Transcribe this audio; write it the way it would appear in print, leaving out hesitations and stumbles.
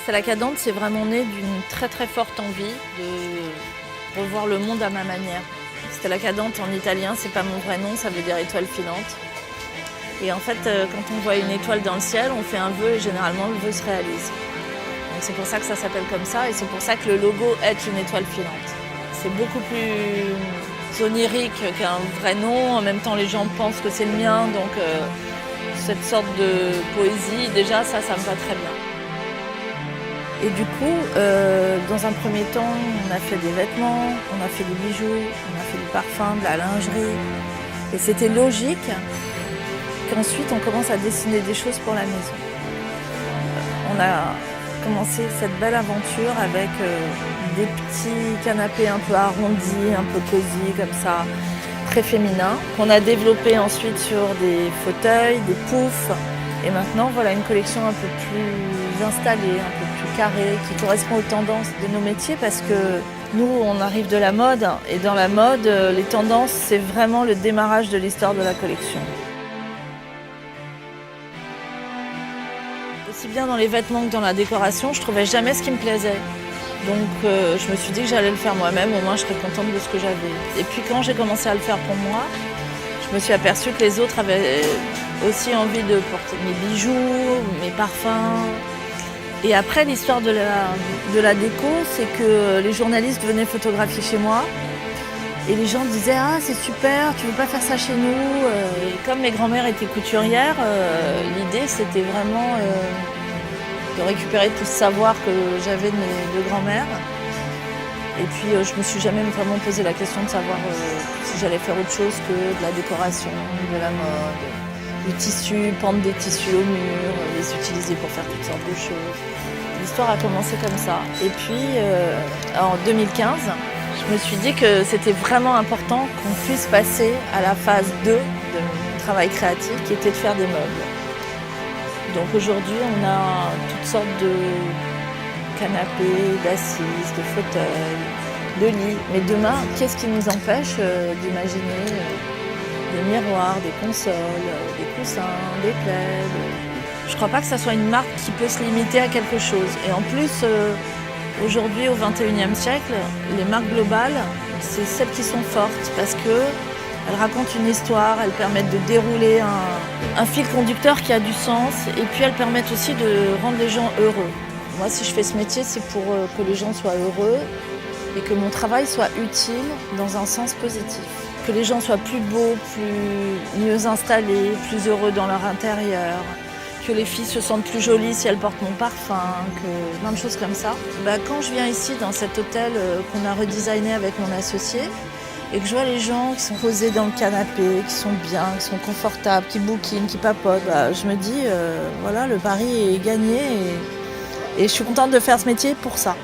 Stella Cadente, c'est vraiment né d'une très très forte envie de revoir le monde à ma manière. Stella Cadente en italien, c'est pas mon vrai nom, ça veut dire étoile filante. Et en fait, quand on voit une étoile dans le ciel, on fait un vœu et généralement le vœu se réalise. Donc c'est pour ça que ça s'appelle comme ça et c'est pour ça que le logo est une étoile filante. C'est beaucoup plus onirique qu'un vrai nom. En même temps, les gens pensent que c'est le mien, donc cette sorte de poésie, déjà, ça me va très bien. Et du coup, dans un premier temps, on a fait des vêtements, on a fait des bijoux, on a fait du parfum, de la lingerie. Et c'était logique qu'ensuite on commence à dessiner des choses pour la maison. On a commencé cette belle aventure avec des petits canapés un peu arrondis, un peu cosy comme ça, très féminins, qu'on a développé ensuite sur des fauteuils, des poufs. Et maintenant, voilà une collection un peu plus installée, un peu plus carrée, qui correspond aux tendances de nos métiers parce que nous, on arrive de la mode et dans la mode, les tendances, c'est vraiment le démarrage de l'histoire de la collection. Aussi bien dans les vêtements que dans la décoration, je ne trouvais jamais ce qui me plaisait. Donc je me suis dit que j'allais le faire moi-même, au moins je serais contente de ce que j'avais. Et puis quand j'ai commencé à le faire pour moi, je me suis aperçue que les autres avaient aussi envie de porter mes bijoux, mes parfums. Et après, l'histoire de la déco, c'est que les journalistes venaient photographier chez moi. Et les gens disaient « Ah, c'est super, tu veux pas faire ça chez nous ?» Et comme mes grands-mères étaient couturières, l'idée c'était vraiment de récupérer tout ce savoir que j'avais de mes deux grands-mères. Et puis je me suis jamais vraiment posé la question de savoir si j'allais faire autre chose que de la décoration, de la mode, du tissu, pendre des tissus au mur, les utiliser pour faire toutes sortes de choses. L'histoire a commencé comme ça. Et puis en 2015, je me suis dit que c'était vraiment important qu'on puisse passer à la phase 2 de mon travail créatif, qui était de faire des meubles. Donc aujourd'hui, on a toutes sortes de canapés, d'assises, de fauteuils, de lits. Mais demain, qu'est-ce qui nous empêche d'imaginer des miroirs, des consoles, des coussins, des plaids. Je ne crois pas que ça soit une marque qui peut se limiter à quelque chose. Et en plus, aujourd'hui, au XXIe siècle, les marques globales, c'est celles qui sont fortes parce qu'elles racontent une histoire, elles permettent de dérouler un fil conducteur qui a du sens et puis elles permettent aussi de rendre les gens heureux. Moi, si je fais ce métier, c'est pour que les gens soient heureux et que mon travail soit utile dans un sens positif. Que les gens soient plus beaux, mieux installés, plus heureux dans leur intérieur, que les filles se sentent plus jolies si elles portent mon parfum, que plein de choses comme ça. Quand je viens ici dans cet hôtel qu'on a redesigné avec mon associé et que je vois les gens qui sont posés dans le canapé, qui sont bien, qui sont confortables, qui bouquinent, qui papotent, je me dis voilà, le pari est gagné et je suis contente de faire ce métier pour ça.